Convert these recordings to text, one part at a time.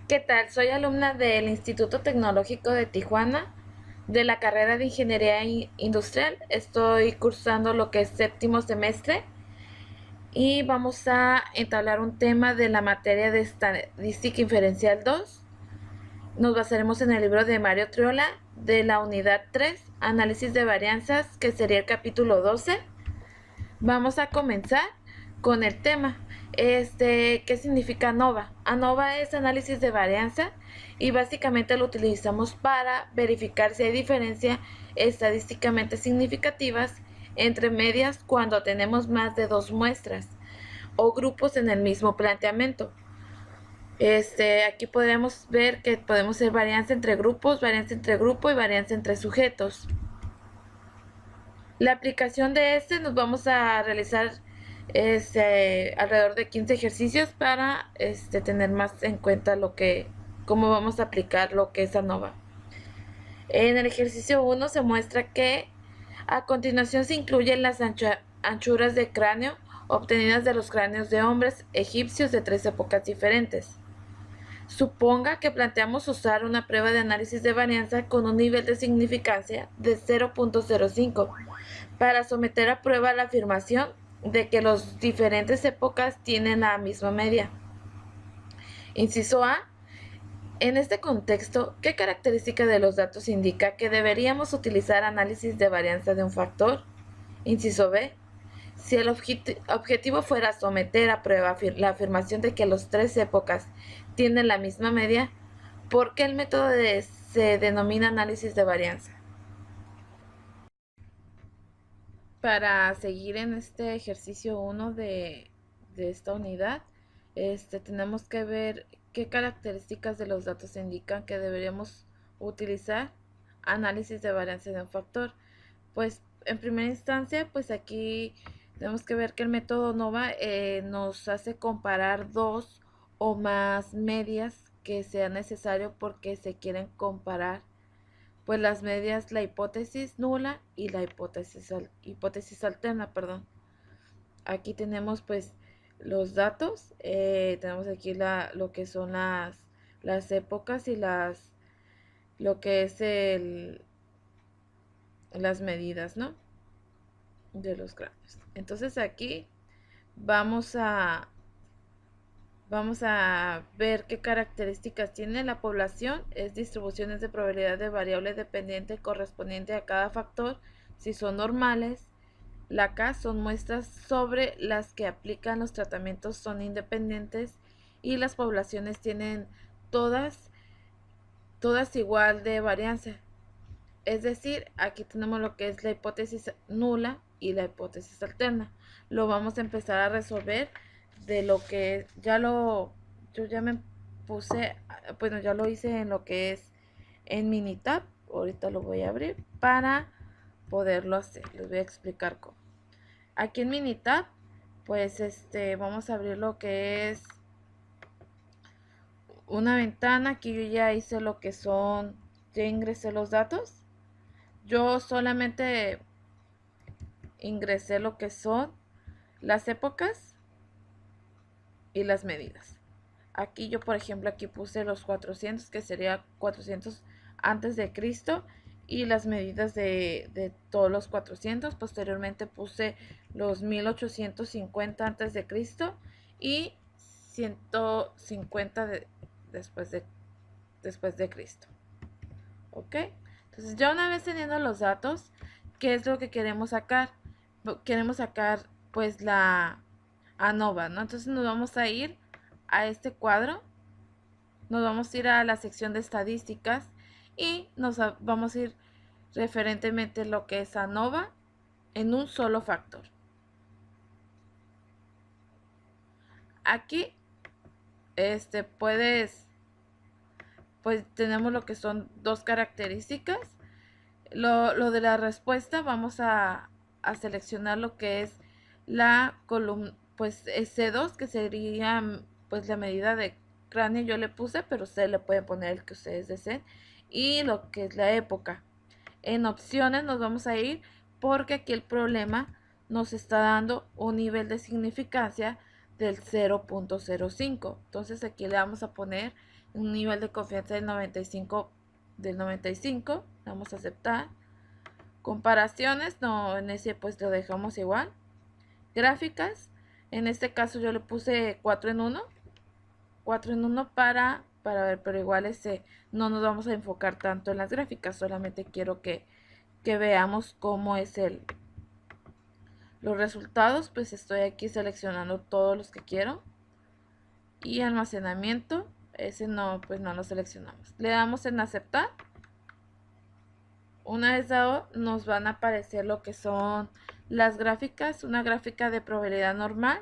¿Qué tal? Soy alumna del Instituto Tecnológico de Tijuana, de la carrera de Ingeniería Industrial. Estoy cursando lo que es séptimo semestre y vamos a entablar un tema de la materia de Estadística Inferencial 2. Nos basaremos en el libro de Mario Triola de la unidad 3, Análisis de Varianzas, que sería el capítulo 12. Vamos a comenzar con el tema. ¿Qué significa ANOVA? ANOVA es análisis de varianza y básicamente lo utilizamos para verificar si hay diferencias estadísticamente significativas entre medias cuando tenemos más de dos muestras o grupos en el mismo planteamiento. Aquí podemos ver que podemos hacer varianza entre grupos, varianza entre grupo y varianza entre sujetos. La aplicación de nos vamos a realizar alrededor de 15 ejercicios para tener más en cuenta cómo vamos a aplicar lo que es ANOVA. En el ejercicio 1 se muestra que a continuación se incluyen las anchuras de cráneo obtenidas de los cráneos de hombres egipcios de 3 épocas diferentes. Suponga que planteamos usar una prueba de análisis de varianza con un nivel de significancia de 0.05 para someter a prueba la afirmación de que las diferentes épocas tienen la misma media. Inciso A. En este contexto, ¿qué característica de los datos indica que deberíamos utilizar análisis de varianza de un factor? Inciso B. Si el objetivo fuera someter a prueba la afirmación de que las tres épocas tienen la misma media, ¿por qué el método se denomina análisis de varianza? Para seguir en este ejercicio 1 de esta unidad, tenemos que ver qué características de los datos indican que deberíamos utilizar análisis de varianza de un factor. Pues en primera instancia, pues aquí tenemos que ver que el método ANOVA nos hace comparar dos o más medias que sea necesario porque se quieren comparar pues las medias, la hipótesis nula y la hipótesis alterna, perdón. Aquí tenemos pues los datos, tenemos aquí lo que son las épocas y lo que es las medidas, ¿no? De los cráneos. Entonces aquí vamos a Vamos a ver qué características tiene la población. Es distribuciones de probabilidad de variable dependiente correspondiente a cada factor. Si son normales, la K son muestras sobre las que aplican los tratamientos son independientes y las poblaciones tienen todas, todas igual de varianza. Es decir, aquí tenemos lo que es la hipótesis nula y la hipótesis alterna. Lo vamos a empezar a resolver de lo que yo ya me puse, bueno, ya lo hice en lo que es en Minitab. Ahorita lo voy a abrir para poderlo hacer. Les voy a explicar cómo. Aquí en Minitab, pues vamos a abrir lo que es una ventana. Aquí yo ya hice lo que son, ya ingresé los datos. Yo solamente ingresé lo que son las épocas y las medidas. Aquí yo, por ejemplo, aquí puse los 400, que sería 400 antes de Cristo, y las medidas de todos los 400. Posteriormente puse los 1850 antes de Cristo y 150 después de Cristo. ¿Ok? Entonces ya una vez teniendo los datos, ¿qué es lo que queremos sacar? Queremos sacar pues la ANOVA, ¿no? Entonces nos vamos a ir a este cuadro, nos vamos a ir a la sección de estadísticas y vamos a ir referentemente lo que es ANOVA en un solo factor. Aquí pues tenemos lo que son dos características. Lo de la respuesta, vamos a seleccionar lo que es la columna, pues C2, que sería pues la medida de cráneo. Yo le puse, pero ustedes le pueden poner el que ustedes deseen. Y lo que es la época. En opciones nos vamos a ir porque aquí el problema nos está dando un nivel de significancia del 0.05. Entonces aquí le vamos a poner un nivel de confianza del 95, vamos a aceptar. Comparaciones, no, en ese pues lo dejamos igual. Gráficas, en este caso yo le puse 4 en 1 para ver, pero igual no nos vamos a enfocar tanto en las gráficas, solamente quiero que veamos cómo es los resultados. Pues estoy aquí seleccionando todos los que quiero, y almacenamiento, ese no, pues no lo seleccionamos, le damos en aceptar. Una vez dado, nos van a aparecer lo que son las gráficas, una gráfica de probabilidad normal,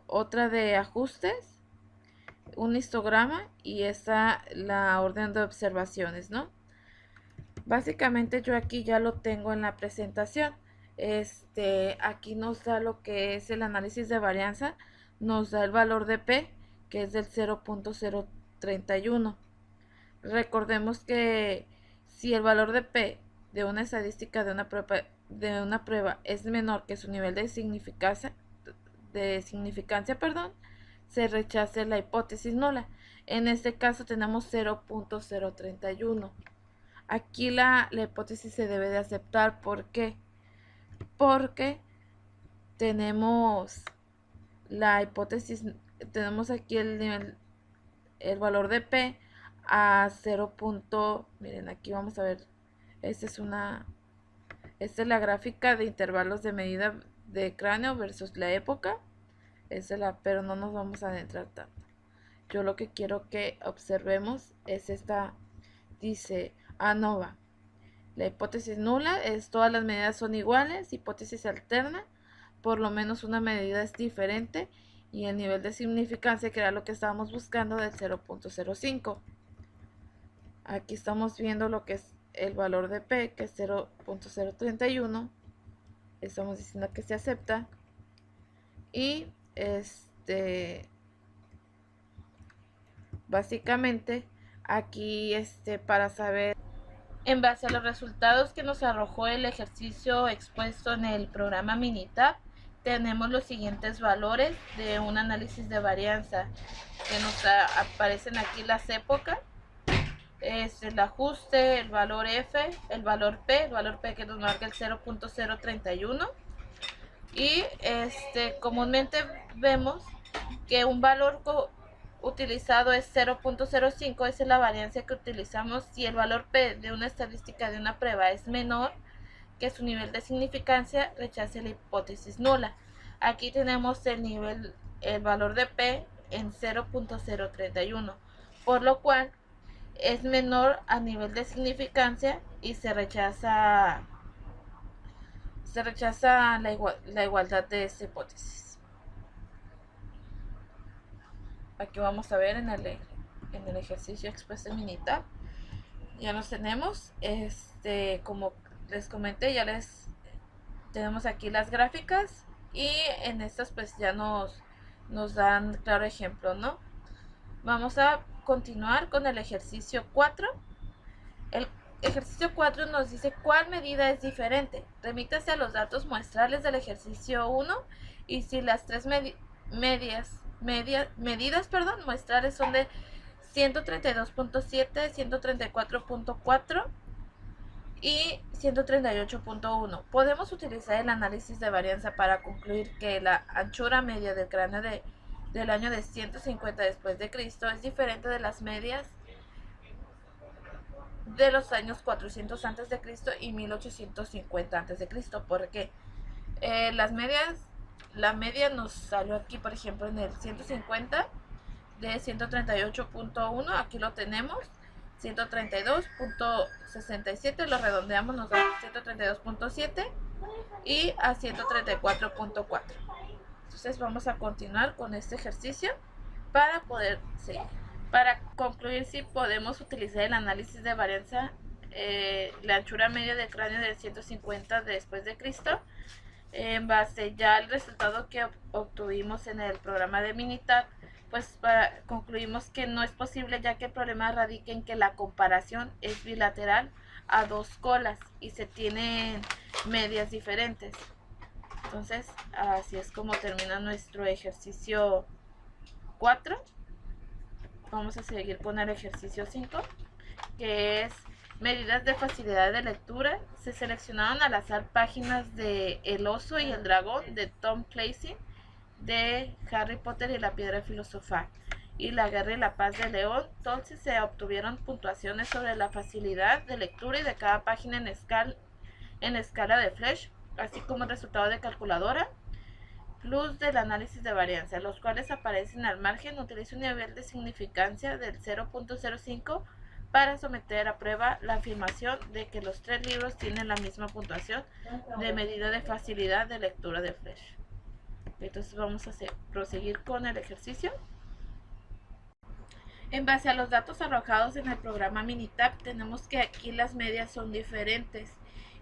otra de ajustes, un histograma y esta la orden de observaciones, ¿no? Básicamente yo aquí ya lo tengo en la presentación. Aquí nos da lo que es el análisis de varianza, nos da el valor de P, que es del 0.031. Recordemos que si el valor de P de una estadística de una prueba es menor que su nivel de significancia, se rechace la hipótesis nula. En este caso tenemos 0.031. Aquí la hipótesis se debe de aceptar. ¿Por qué? Porque tenemos la hipótesis, tenemos aquí el valor de P a 0. Miren, aquí vamos a ver, esta es la gráfica de intervalos de medida de cráneo versus la época. Pero no nos vamos a adentrar tanto. Yo lo que quiero que observemos es esta. Dice ANOVA. La hipótesis nula es todas las medidas son iguales. Hipótesis alterna, por lo menos una medida es diferente. Y el nivel de significancia, que era lo que estábamos buscando, del 0.05. Aquí estamos viendo lo que es el valor de P, que es 0.031. Estamos diciendo que se acepta. Y básicamente aquí para saber, en base a los resultados que nos arrojó el ejercicio expuesto en el programa Minitab, tenemos los siguientes valores de un análisis de varianza, que nos aparecen aquí las épocas, el ajuste, el valor F, el valor P que nos marca el 0.031. Y comúnmente vemos que un valor utilizado es 0.05, esa es la varianza que utilizamos si el valor P de una estadística de una prueba es menor que su nivel de significancia, rechace la hipótesis nula. Aquí tenemos el valor de P en 0.031, por lo cual es menor a nivel de significancia y se rechaza la igualdad de esta hipótesis. Aquí vamos a ver en el ejercicio expuesto en Minitab. Ya los tenemos. Como les comenté, tenemos aquí las gráficas, y en estas pues ya nos dan claro ejemplo, ¿no? Vamos a continuar con el ejercicio 4. El ejercicio 4 nos dice cuál medida es diferente. Remítase a los datos muestrales del ejercicio 1 y si las tres medidas muestrales son de 132.7, 134.4 y 138.1. Podemos utilizar el análisis de varianza para concluir que la anchura media del cráneo del año de 150 después de Cristo es diferente de las medias de los años 400 antes de Cristo y 1850 antes de Cristo, porque la media nos salió aquí, por ejemplo, en el 150 de 138.1, aquí lo tenemos, 132.67, lo redondeamos, nos da 132.7 y a 134.4. Entonces vamos a continuar con este ejercicio para poder seguir. Para concluir si podemos utilizar el análisis de varianza, la anchura media del cráneo del 150 después de Cristo, en base ya al resultado que obtuvimos en el programa de Minitab, pues concluimos que no es posible, ya que el problema radica en que la comparación es bilateral a dos colas y se tienen medias diferentes. Entonces, así es como termina nuestro ejercicio 4. Vamos a seguir con el ejercicio 5, que es medidas de facilidad de lectura. Se seleccionaron al azar páginas de El oso y el dragón de Tom Clancy, de Harry Potter y la piedra filosofal y La guerra y la paz de León. Entonces se obtuvieron puntuaciones sobre la facilidad de lectura y de cada página en escala de Flesch, así como el resultado de calculadora plus del análisis de varianza, los cuales aparecen al margen. Utiliza un nivel de significancia del 0.05 para someter a prueba la afirmación de que los 3 libros tienen la misma puntuación de medida de facilidad de lectura de Flesch. Entonces vamos a proseguir con el ejercicio. En base a los datos arrojados en el programa Minitab, tenemos que aquí las medias son diferentes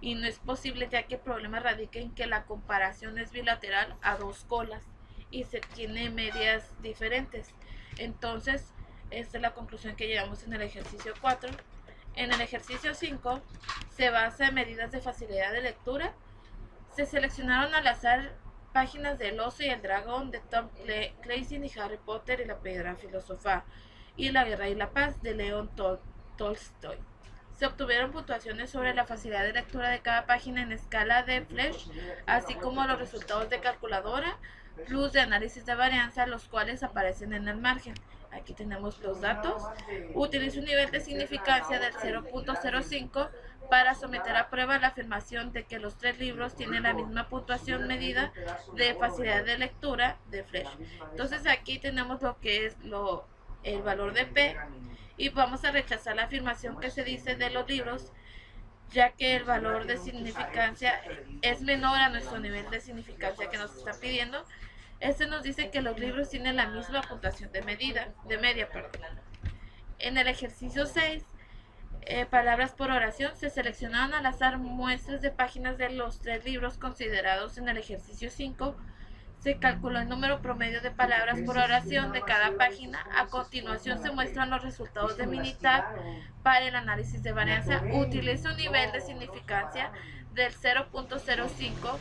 y no es posible, ya que el problema radica en que la comparación es bilateral a 2 colas y se tiene medias diferentes. Entonces, esta es la conclusión que llegamos en el ejercicio 4. En el ejercicio 5 se basa en medidas de facilidad de lectura. Se seleccionaron al azar páginas de El oso y el dragón de Tom Clancy y Harry Potter y la piedra filosofal y La guerra y la paz de León Tolstoy. Se obtuvieron puntuaciones sobre la facilidad de lectura de cada página en escala de Flesch, así como los resultados de calculadora plus de análisis de varianza, los cuales aparecen en el margen. Aquí tenemos los datos. Utiliza un nivel de significancia del 0.05 para someter a prueba la afirmación de que los 3 libros tienen la misma puntuación medida de facilidad de lectura de Flesch. Entonces aquí tenemos lo que es el valor de P, y vamos a rechazar la afirmación que se dice de los libros, ya que el valor de significancia es menor a nuestro nivel de significancia que nos está pidiendo. Este nos dice que los libros tienen la misma puntuación de media. En el ejercicio 6, palabras por oración, se seleccionaron al azar muestras de páginas de los 3 libros considerados en el ejercicio 5. Se calculó el número promedio de palabras por oración de cada página. A continuación se muestran los resultados de Minitab para el análisis de varianza. Utiliza un nivel de significancia del 0.05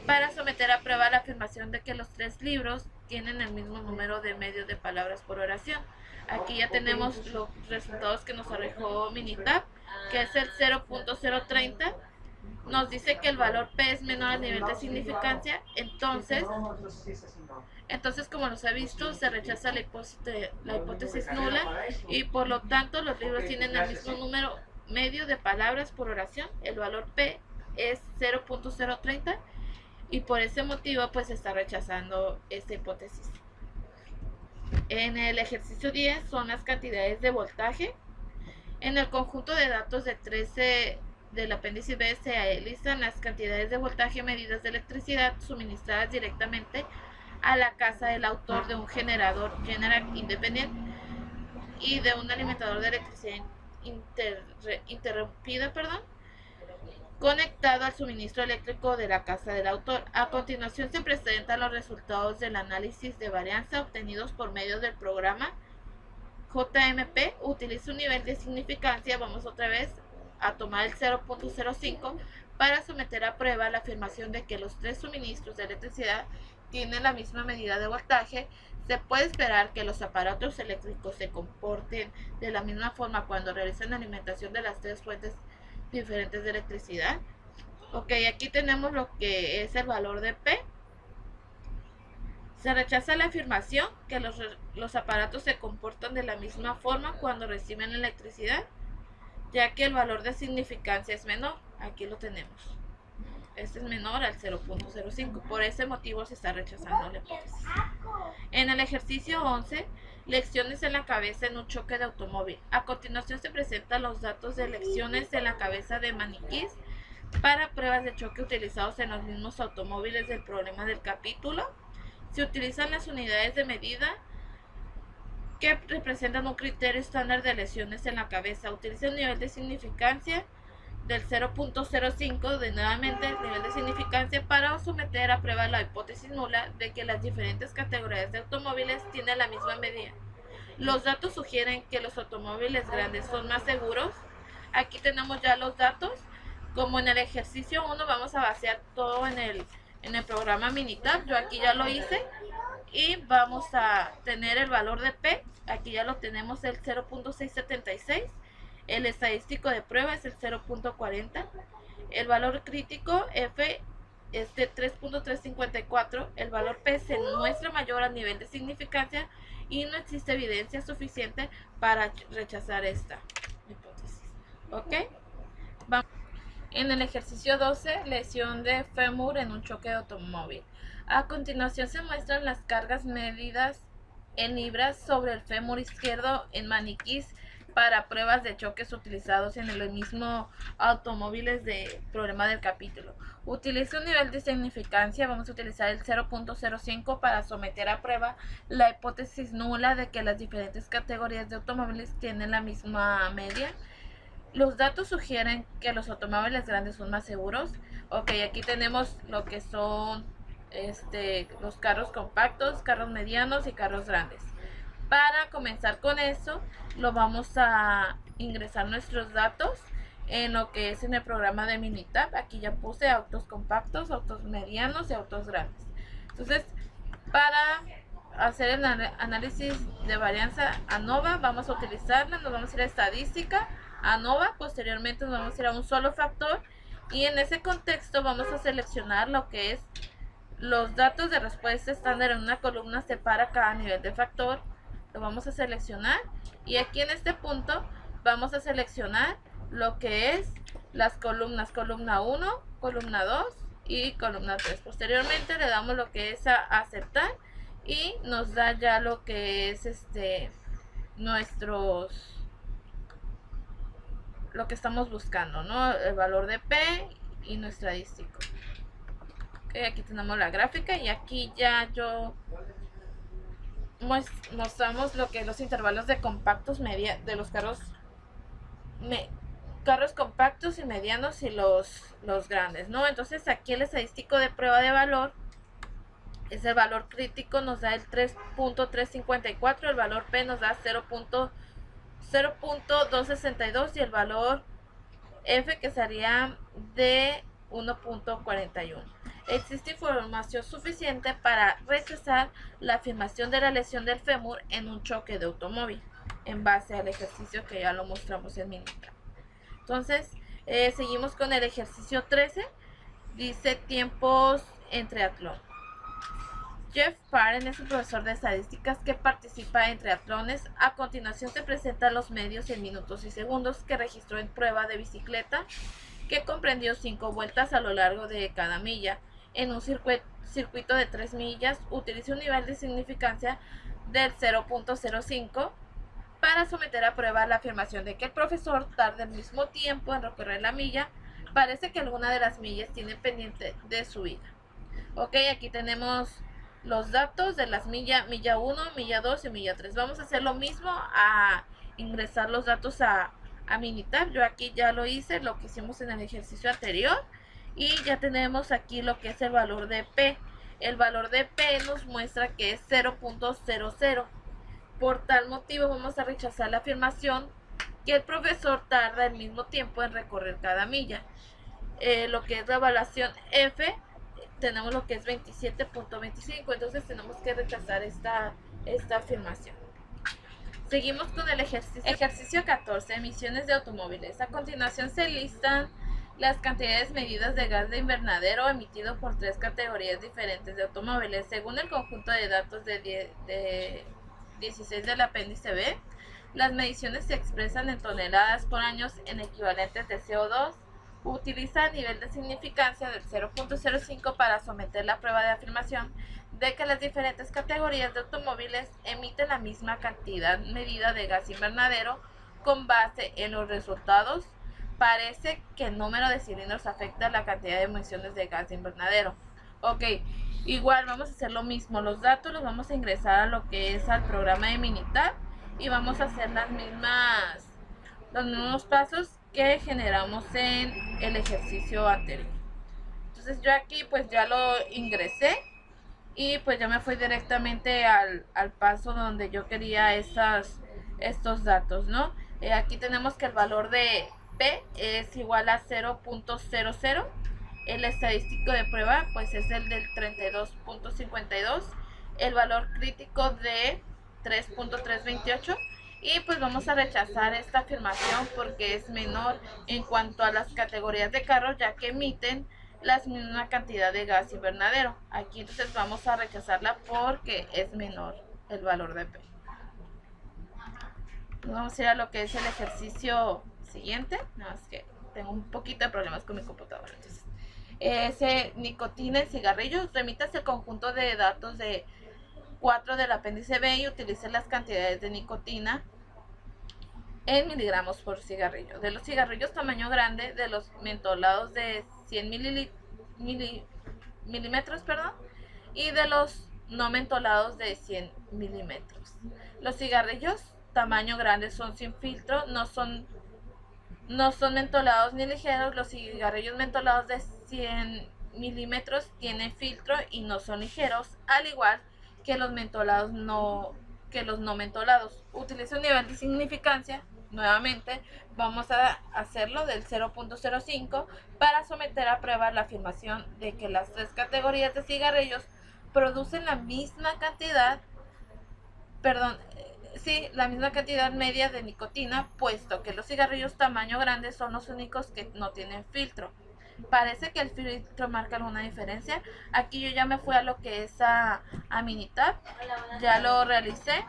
para someter a prueba la afirmación de que los 3 libros tienen el mismo número de medios de palabras por oración. Aquí ya tenemos los resultados que nos arrojó Minitab, que es el 0.030. Nos dice que el valor P es menor al nivel de significancia. Entonces como nos ha visto, se rechaza la hipótesis nula y por lo tanto los libros tienen el mismo número medio de palabras por oración. El valor P es 0.030 y por ese motivo pues se está rechazando esta hipótesis. En el ejercicio 10 son las cantidades de voltaje. En el conjunto de datos de 13 del apéndice B se listan las cantidades de voltaje medidas de electricidad suministradas directamente a la casa del autor de un generador Generac independiente y de un alimentador de electricidad interrumpida, conectado al suministro eléctrico de la casa del autor. A continuación se presentan los resultados del análisis de varianza obtenidos por medio del programa JMP. Utiliza un nivel de significancia, vamos otra vez a tomar el 0.05 para someter a prueba la afirmación de que los 3 suministros de electricidad tienen la misma medida de voltaje. Se puede esperar que los aparatos eléctricos se comporten de la misma forma cuando realizan la alimentación de las 3 fuentes diferentes de electricidad. Ok, aquí tenemos lo que es el valor de P. Se rechaza la afirmación que los aparatos se comportan de la misma forma cuando reciben electricidad, ya que el valor de significancia es menor. Aquí lo tenemos. Este es menor al 0.05. Por ese motivo se está rechazando la hipótesis. En el ejercicio 11, lecciones en la cabeza en un choque de automóvil. A continuación se presentan los datos de lecciones en la cabeza de maniquís para pruebas de choque utilizados en los mismos automóviles del problema del capítulo. Se utilizan las unidades de medida que representan un criterio estándar de lesiones en la cabeza. Utiliza un nivel de significancia del 0.05 de nuevamente el nivel de significancia para someter a prueba la hipótesis nula de que las diferentes categorías de automóviles tienen la misma medida. Los datos sugieren que los automóviles grandes son más seguros. Aquí tenemos ya los datos. Como en el ejercicio 1 vamos a vaciar todo en el en el programa Minitab. Yo aquí ya lo hice y vamos a tener el valor de P, aquí ya lo tenemos, el 0.676, el estadístico de prueba es el 0.40, el valor crítico F es de 3.354, el valor P se muestra mayor a nivel de significancia y no existe evidencia suficiente para rechazar esta hipótesis. ¿Ok? Vamos. En el ejercicio 12, lesión de fémur en un choque de automóvil. A continuación se muestran las cargas medidas en libras sobre el fémur izquierdo en maniquís para pruebas de choques utilizados en el mismo automóviles de problema del capítulo. Utiliza un nivel de significancia, vamos a utilizar el 0.05 para someter a prueba la hipótesis nula de que las diferentes categorías de automóviles tienen la misma media. Los datos sugieren que los automóviles grandes son más seguros. Ok, aquí tenemos lo que son los carros compactos, carros medianos y carros grandes. Para comenzar con eso, lo vamos a ingresar nuestros datos en lo que es en el programa de Minitab. Aquí ya puse autos compactos, autos medianos y autos grandes. Entonces, para hacer el análisis de varianza ANOVA, vamos a utilizarla, nos vamos a ir a estadística, ANOVA, posteriormente nos vamos a ir a un solo factor y en ese contexto vamos a seleccionar lo que es los datos de respuesta estándar en una columna separa cada nivel de factor, lo vamos a seleccionar y aquí en este punto vamos a seleccionar lo que es las columnas, columna 1, columna 2 y columna 3. Posteriormente le damos lo que es a aceptar y nos da ya lo que es lo que estamos buscando, ¿no? El valor de P y nuestro estadístico. Okay, aquí tenemos la gráfica y aquí ya yo mostramos lo que los intervalos de compactos de los carros compactos y medianos y los grandes, ¿no? Entonces aquí el estadístico de prueba de valor es el valor crítico, nos da el 3.354, el valor P nos da 0.262 y el valor F que sería de 1.41. Existe información suficiente para rechazar la afirmación de la lesión del fémur en un choque de automóvil en base al ejercicio que ya lo mostramos en Minitab. Entonces, seguimos con el ejercicio 13. Dice tiempos en triatlón. Jeff Parent es un profesor de estadísticas que participa en triatlones. A continuación se presentan los medios en minutos y segundos que registró en prueba de bicicleta que comprendió 5 vueltas a lo largo de cada milla. En un circuito de 3 millas utiliza un nivel de significancia del 0.05 para someter a prueba la afirmación de que el profesor tarda el mismo tiempo en recorrer la milla. Parece que alguna de las millas tiene pendiente de su ida. Ok, aquí tenemos los datos de las milla 1, milla 2 y milla 3. Vamos a hacer lo mismo, a ingresar los datos a Minitab. Yo aquí ya lo hice, lo que hicimos en el ejercicio anterior. Y ya tenemos aquí lo que es el valor de P. El valor de P nos muestra que es 0.00. Por tal motivo vamos a rechazar la afirmación que el profesor tarda el mismo tiempo en recorrer cada milla. Lo que es la evaluación F, tenemos lo que es 27.25, entonces tenemos que rechazar esta afirmación. Seguimos con el ejercicio 14, emisiones de automóviles. A continuación se listan las cantidades medidas de gas de invernadero emitido por 3 categorías diferentes de automóviles. Según el conjunto de datos de 16 del apéndice B, las mediciones se expresan en toneladas por año en equivalentes de CO2. Utiliza nivel de significancia del 0.05 para someter la prueba de afirmación de que las diferentes categorías de automóviles emiten la misma cantidad medida de gas invernadero. Con base en los resultados, parece que el número de cilindros afecta la cantidad de emisiones de gas invernadero. Ok, igual vamos a hacer lo mismo, los datos los vamos a ingresar a lo que es al programa de Minitab y vamos a hacer los mismos pasos que generamos en el ejercicio anterior. Entonces yo aquí pues ya lo ingresé y pues ya me fui directamente al paso donde yo quería estos datos, ¿no? Aquí tenemos que el valor de P es igual a 0.00 El estadístico de prueba pues es el del 32.52, el valor crítico de 3.328, y pues vamos a rechazar esta afirmación porque es menor en cuanto a las categorías de carros, ya que emiten la misma cantidad de gas invernadero. Aquí entonces vamos a rechazarla porque es menor el valor de P. Vamos a ir a lo que es el ejercicio siguiente. Nada más que tengo un poquito de problemas con mi computadora. Entonces, nicotina en cigarrillos. Remitas el conjunto de datos de 4 del apéndice B y utilice las cantidades de nicotina en miligramos por cigarrillo. De los cigarrillos tamaño grande, de los mentolados de 100 milímetros, y de los no mentolados de 100 milímetros. Los cigarrillos tamaño grande son sin filtro, no son mentolados ni ligeros. Los cigarrillos mentolados de 100 milímetros tienen filtro y no son ligeros, al igual que los no mentolados. Utiliza un nivel de significancia. Nuevamente vamos a hacerlo del 0.05 para someter a prueba la afirmación de que las tres categorías de cigarrillos producen la misma cantidad media de nicotina, puesto que los cigarrillos tamaño grande son los únicos que no tienen filtro. Parece que el filtro marca alguna diferencia. Aquí yo ya me fui a lo que es a Minitab, ya lo realicé,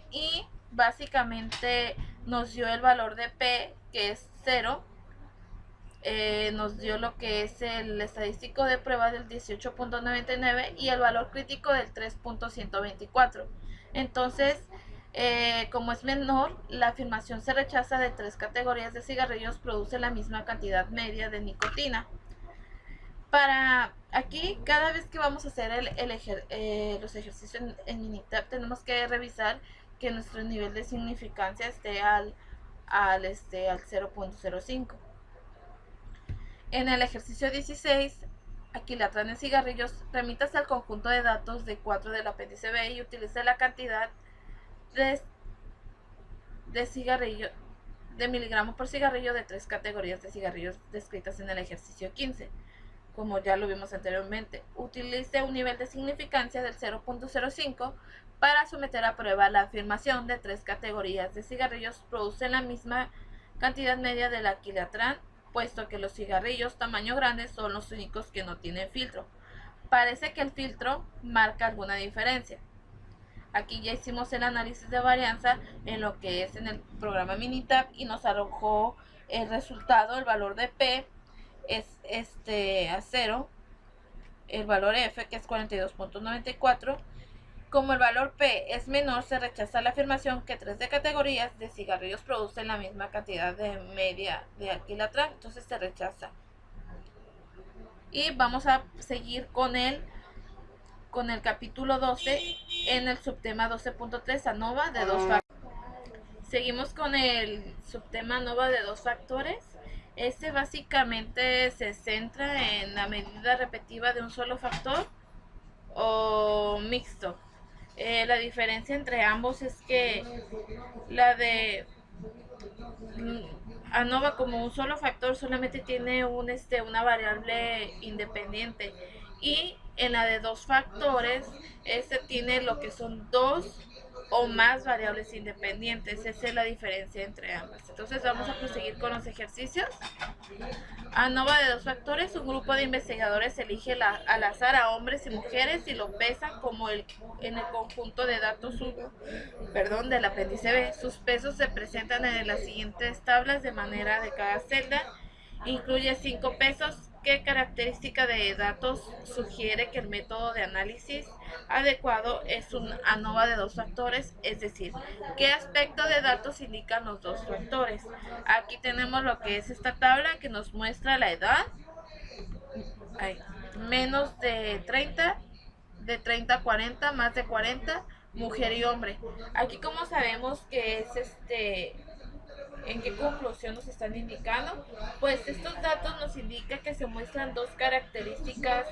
y básicamente nos dio el valor de P, que es 0. Nos dio lo que es el estadístico de prueba del 18.99 y el valor crítico del 3.124. Entonces, como es menor, la afirmación se rechaza de tres categorías de cigarrillos produce la misma cantidad media de nicotina. Para aquí, cada vez que vamos a hacer los ejercicios en Minitab, tenemos que revisar que nuestro nivel de significancia esté al 0.05. En el ejercicio 16, Aquilatra en cigarrillos, remítase al conjunto de datos de 4 del apéndice B y utilice la cantidad de cigarrillo de miligramos por cigarrillo de tres categorías de cigarrillos descritas en el ejercicio 15. Como ya lo vimos anteriormente, utilice un nivel de significancia del 0.05 para someter a prueba la afirmación de tres categorías de cigarrillos producen la misma cantidad media del alquilatrán, puesto que los cigarrillos tamaño grande son los únicos que no tienen filtro. Parece que el filtro marca alguna diferencia. Aquí ya hicimos el análisis de varianza en lo que es en el programa Minitab y nos arrojó el resultado. El valor de P es a 0, el valor F, que es 42.94. Como el valor P es menor, se rechaza la afirmación que tres de categorías de cigarrillos producen la misma cantidad de media de alquilatrán, entonces se rechaza. Y vamos a seguir con el capítulo 12 en el subtema 12.3, ANOVA de dos factores. Seguimos con el subtema ANOVA de dos factores. Este básicamente se centra en la medida repetitiva de un solo factor o mixto. La diferencia entre ambos es que la de ANOVA como un solo factor solamente tiene una variable independiente, y en la de dos factores tiene lo que son dos o más variables independientes. Esa es la diferencia entre ambas. Entonces vamos a proseguir con los ejercicios. ANOVA de dos factores. Un grupo de investigadores elige al azar a hombres y mujeres y lo pesan como en el conjunto de datos del apéndice B. Sus pesos se presentan en las siguientes tablas de manera de cada celda. Incluye 5 pesos. ¿Qué característica de datos sugiere que el método de análisis adecuado es un ANOVA de dos factores? Es decir, ¿qué aspecto de datos indican los dos factores? Aquí tenemos lo que es esta tabla que nos muestra la edad, menos de 30, de 30 a 40, más de 40, mujer y hombre. Aquí como sabemos que es ¿en qué conclusión nos están indicando? Pues estos datos nos indican que se muestran dos características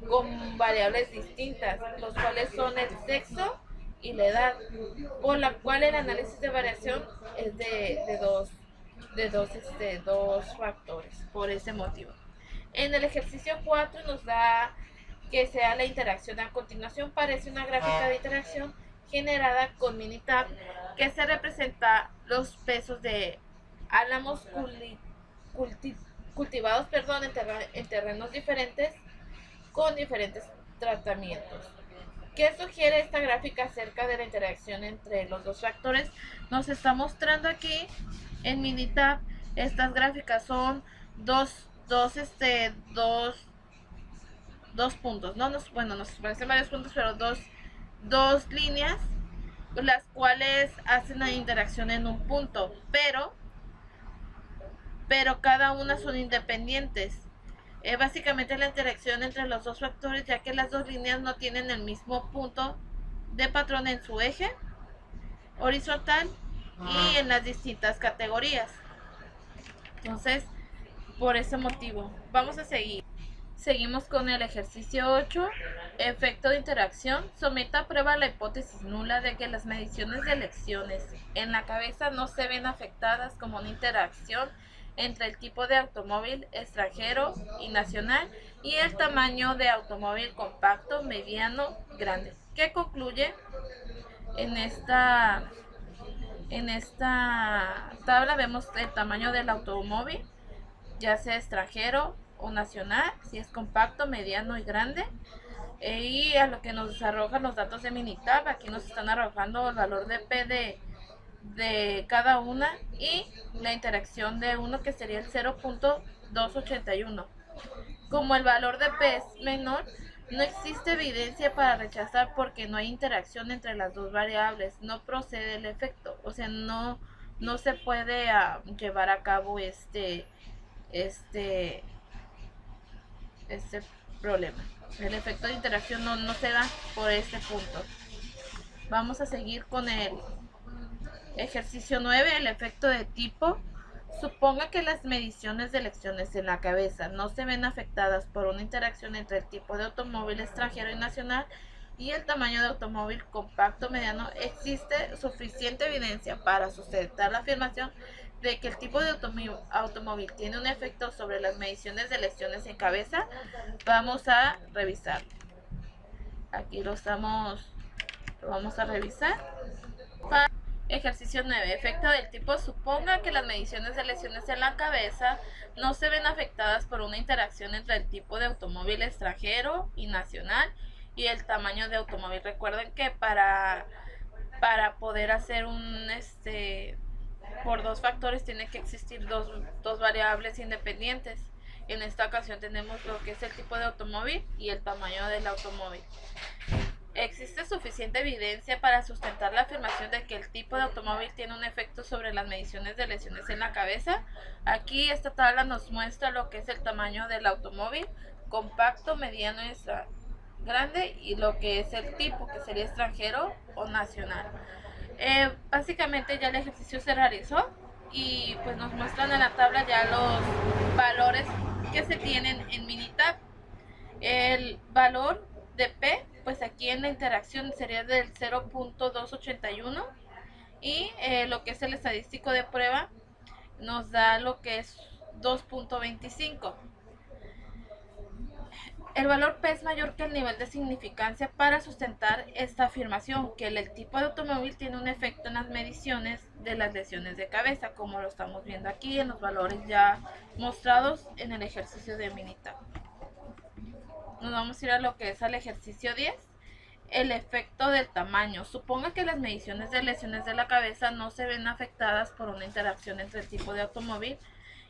con variables distintas, los cuales son el sexo y la edad, por la cual el análisis de variación es de dos factores, por ese motivo. En el ejercicio 4 nos da que sea la interacción. A continuación parece una gráfica de interacción generada con Minitab que se representa los pesos de álamos cultivados en terrenos diferentes con diferentes tratamientos. ¿Qué sugiere esta gráfica acerca de la interacción entre los dos factores? Nos está mostrando aquí en Minitab. Estas gráficas son dos puntos, ¿no? Bueno, nos parecen varios puntos, pero dos líneas, las cuales hacen la interacción en un punto, pero cada una son independientes. Básicamente la interacción entre los dos factores, ya que las dos líneas no tienen el mismo punto de patrón en su eje horizontal y en las distintas categorías. Entonces, por ese motivo, vamos a seguir. Seguimos con el ejercicio 8, efecto de interacción. Someta a prueba la hipótesis nula de que las mediciones de elecciones en la cabeza no se ven afectadas como una interacción entre el tipo de automóvil extranjero y nacional y el tamaño de automóvil compacto, mediano, grande. ¿Qué concluye? En esta tabla vemos el tamaño del automóvil, ya sea extranjero o nacional, si es compacto, mediano y grande. Y a lo que nos arrojan los datos de Minitab, aquí nos están arrojando el valor de P de cada una y la interacción de uno, que sería el 0.281. Como el valor de P es menor, no existe evidencia para rechazar porque no hay interacción entre las dos variables, no procede el efecto, o sea, no se puede llevar a cabo este problema. El efecto de interacción no se da por este punto. Vamos a seguir con el ejercicio 9, el efecto de tipo. Suponga que las mediciones de elecciones en la cabeza no se ven afectadas por una interacción entre el tipo de automóvil extranjero y nacional y el tamaño de automóvil compacto mediano. Existe suficiente evidencia para sustentar la afirmación de que el tipo de automóvil tiene un efecto sobre las mediciones de elecciones en cabeza. Vamos a revisar. Aquí lo vamos a revisar. Ejercicio 9. Efecto del tipo. Suponga que las mediciones de lesiones en la cabeza no se ven afectadas por una interacción entre el tipo de automóvil extranjero y nacional y el tamaño de automóvil. Recuerden que para poder hacer un por dos factores tiene que existir dos variables independientes. En esta ocasión tenemos lo que es el tipo de automóvil y el tamaño del automóvil. Existe suficiente evidencia para sustentar la afirmación de que el tipo de automóvil tiene un efecto sobre las mediciones de lesiones en la cabeza. Aquí esta tabla nos muestra lo que es el tamaño del automóvil, compacto, mediano y grande, y lo que es el tipo, que sería extranjero o nacional. Básicamente ya el ejercicio se realizó y pues nos muestran en la tabla ya los valores que se tienen en Minitab. El valor de P, pues aquí en la interacción sería del 0.281 y lo que es el estadístico de prueba nos da lo que es 2.25. El valor P es mayor que el nivel de significancia para sustentar esta afirmación, que el tipo de automóvil tiene un efecto en las mediciones de las lesiones de cabeza, como lo estamos viendo aquí en los valores ya mostrados en el ejercicio de Minitab. Nos vamos a ir a lo que es al ejercicio 10. El efecto del tamaño. Suponga que las mediciones de lesiones de la cabeza no se ven afectadas por una interacción entre el tipo de automóvil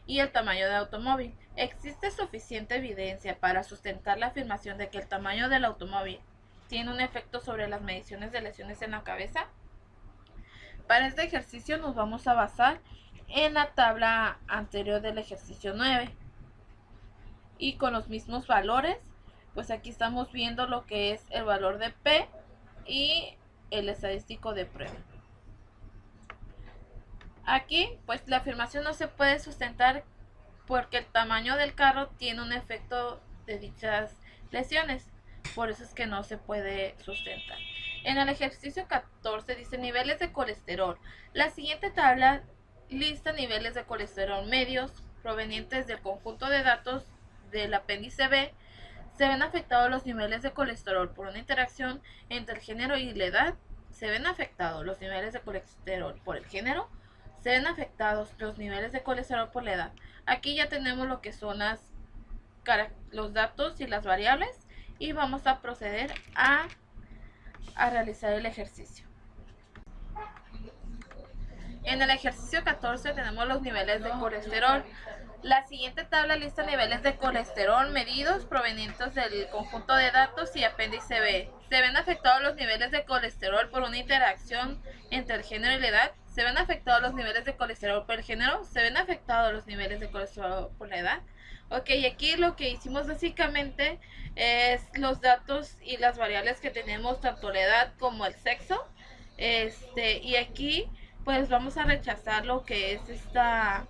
y el tamaño de automóvil. ¿Existe suficiente evidencia para sustentar la afirmación de que el tamaño del automóvil tiene un efecto sobre las mediciones de lesiones en la cabeza? Para este ejercicio nos vamos a basar en la tabla anterior del ejercicio 9 y con los mismos valores. Pues aquí estamos viendo lo que es el valor de P y el estadístico de prueba. Aquí pues la afirmación no se puede sustentar porque el tamaño del carro tiene un efecto de dichas lesiones, por eso es que no se puede sustentar. En el ejercicio 14 dice niveles de colesterol. La siguiente tabla lista niveles de colesterol medios provenientes del conjunto de datos del apéndice B, se ven afectados los niveles de colesterol por una interacción entre el género y la edad. Se ven afectados los niveles de colesterol por el género. Se ven afectados los niveles de colesterol por la edad. Aquí ya tenemos lo que son los datos y las variables y vamos a proceder a realizar el ejercicio. En el ejercicio 14 tenemos los niveles de colesterol. La siguiente tabla lista niveles de colesterol medidos provenientes del conjunto de datos y apéndice B. Se ven afectados los niveles de colesterol por una interacción entre el género y la edad. Se ven afectados los niveles de colesterol por el género. Se ven afectados los niveles de colesterol por la edad. Ok, y aquí lo que hicimos básicamente es los datos y las variables que tenemos, tanto la edad como el sexo. Y aquí pues vamos a rechazar lo que es esta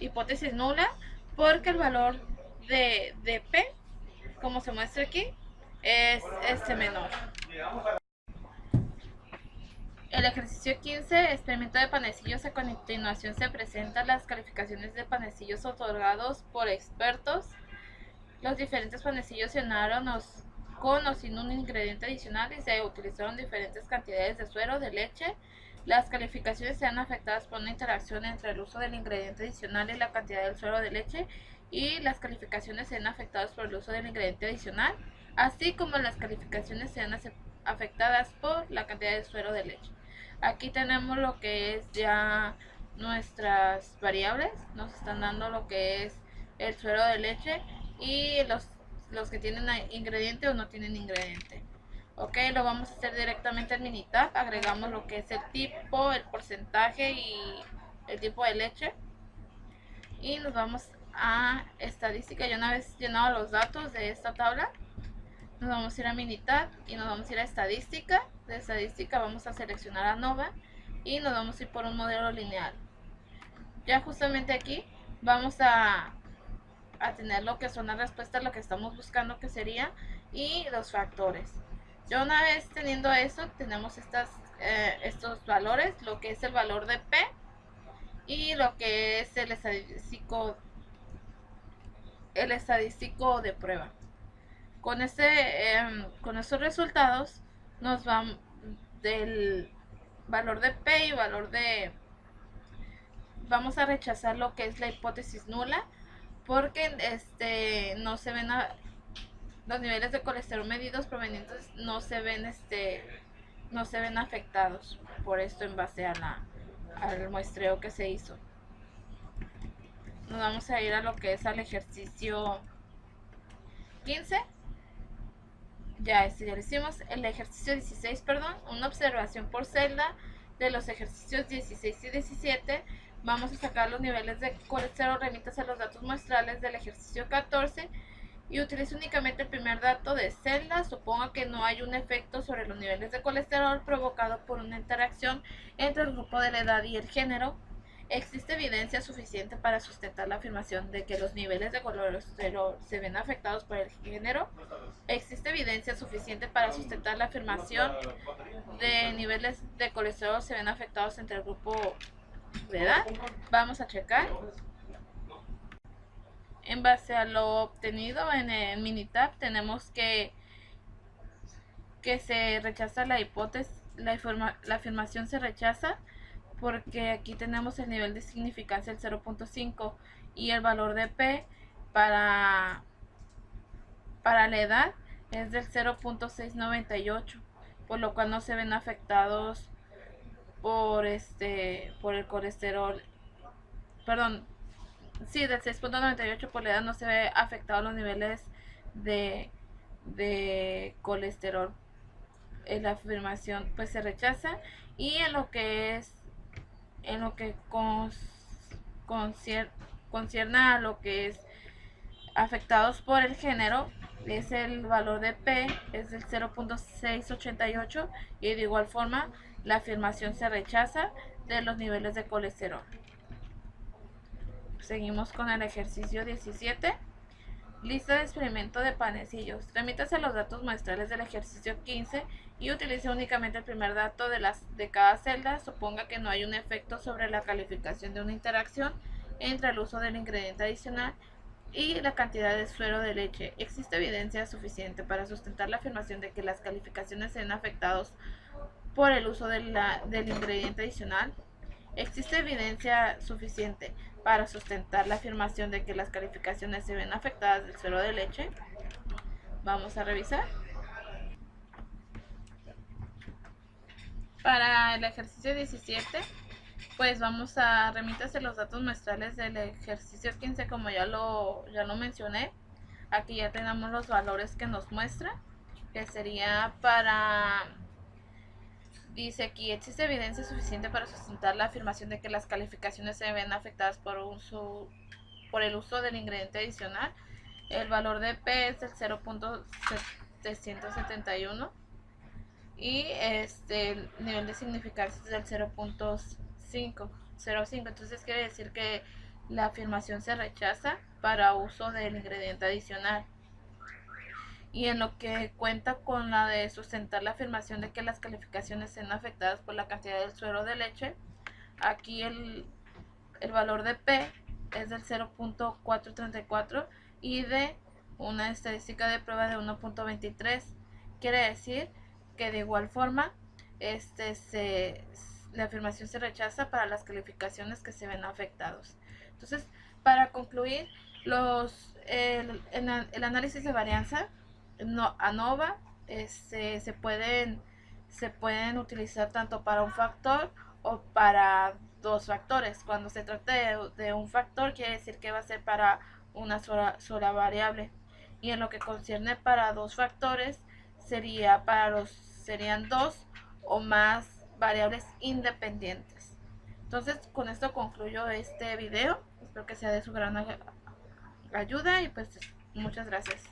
hipótesis nula, porque el valor de P, como se muestra aquí, es menor. El ejercicio 15, experimento de panecillos. A continuación se presentan las calificaciones de panecillos otorgados por expertos. Los diferentes panecillos se llenaron con o sin un ingrediente adicional y se utilizaron diferentes cantidades de suero, de leche. Las calificaciones sean afectadas por una interacción entre el uso del ingrediente adicional y la cantidad del suero de leche, y las calificaciones sean afectadas por el uso del ingrediente adicional, así como las calificaciones sean afectadas por la cantidad de suero de leche. Aquí tenemos lo que es ya nuestras variables, nos están dando lo que es el suero de leche y los que tienen ingrediente o no tienen ingrediente. Ok, lo vamos a hacer directamente al Minitab. Agregamos lo que es el tipo, el porcentaje y el tipo de leche. Y nos vamos a estadística. Ya una vez llenado los datos de esta tabla, nos vamos a ir a Minitab y nos vamos a ir a estadística. De estadística vamos a seleccionar ANOVA y nos vamos a ir por un modelo lineal. Ya justamente aquí vamos a tener lo que son las respuestas, lo que estamos buscando que sería, y los factores. Ya una vez teniendo eso, tenemos estos valores, lo que es el valor de P y lo que es el estadístico de prueba. Con estos resultados nos van del valor de P y valor de... Vamos a rechazar lo que es la hipótesis nula, porque no se ven los niveles de colesterol medidos provenientes, no se ven afectados por esto en base al muestreo que se hizo. Nos vamos a ir a lo que es al ejercicio 15. Ya lo hicimos. El ejercicio 16, perdón, una observación por celda de los ejercicios 16 y 17. Vamos a sacar los niveles de colesterol, remítase a los datos muestrales del ejercicio 14 y utilice únicamente el primer dato de celda. Suponga que no hay un efecto sobre los niveles de colesterol provocado por una interacción entre el grupo de la edad y el género. ¿Existe evidencia suficiente para sustentar la afirmación de que los niveles de colesterol se ven afectados por el género? ¿Existe evidencia suficiente para sustentar la afirmación de niveles de colesterol se ven afectados entre el grupo de edad? Vamos a checar. En base a lo obtenido en el Minitab, tenemos que se rechaza la hipótesis, la afirmación se rechaza, porque aquí tenemos el nivel de significancia del 0.5 y el valor de P para la edad es del 0.698, por lo cual no se ven afectados por el colesterol, perdón, sí, del 6.98 por la edad no se ve afectado los niveles de colesterol. La afirmación pues se rechaza, y en lo que concierne a lo que es afectados por el género, es el valor de P, es del 0.688, y de igual forma la afirmación se rechaza de los niveles de colesterol. Seguimos con el ejercicio 17. Lista de experimento de panecillos. Remítase a los datos muestrales del ejercicio 15 y utilice únicamente el primer dato de cada celda. Suponga que no hay un efecto sobre la calificación de una interacción entre el uso del ingrediente adicional y la cantidad de suero de leche. ¿Existe evidencia suficiente para sustentar la afirmación de que las calificaciones sean afectados por el uso del ingrediente adicional? ¿Existe evidencia suficiente para sustentar la afirmación de que las calificaciones se ven afectadas del suero de leche? Vamos a revisar. Para el ejercicio 17, pues vamos a remitirse los datos muestrales del ejercicio 15, como ya lo mencioné. Aquí ya tenemos los valores que nos muestra, que sería para... Dice aquí, existe evidencia suficiente para sustentar la afirmación de que las calificaciones se ven afectadas por el uso del ingrediente adicional. El valor de P es el 0.771 y el nivel de significancia es del 0.05. Entonces quiere decir que la afirmación se rechaza para uso del ingrediente adicional. Y en lo que cuenta con la de sustentar la afirmación de que las calificaciones sean afectadas por la cantidad del suero de leche, aquí el valor de P es del 0.434 y de una estadística de prueba de 1.23. Quiere decir que de igual forma la afirmación se rechaza para las calificaciones que se ven afectados. Entonces, para concluir, el análisis de varianza ANOVA se pueden utilizar tanto para un factor o para dos factores. Cuando se trata de un factor, quiere decir que va a ser para una sola variable, y en lo que concierne para dos factores serían dos o más variables independientes. Entonces, con esto concluyo este video. Espero que sea de su gran ayuda y pues muchas gracias.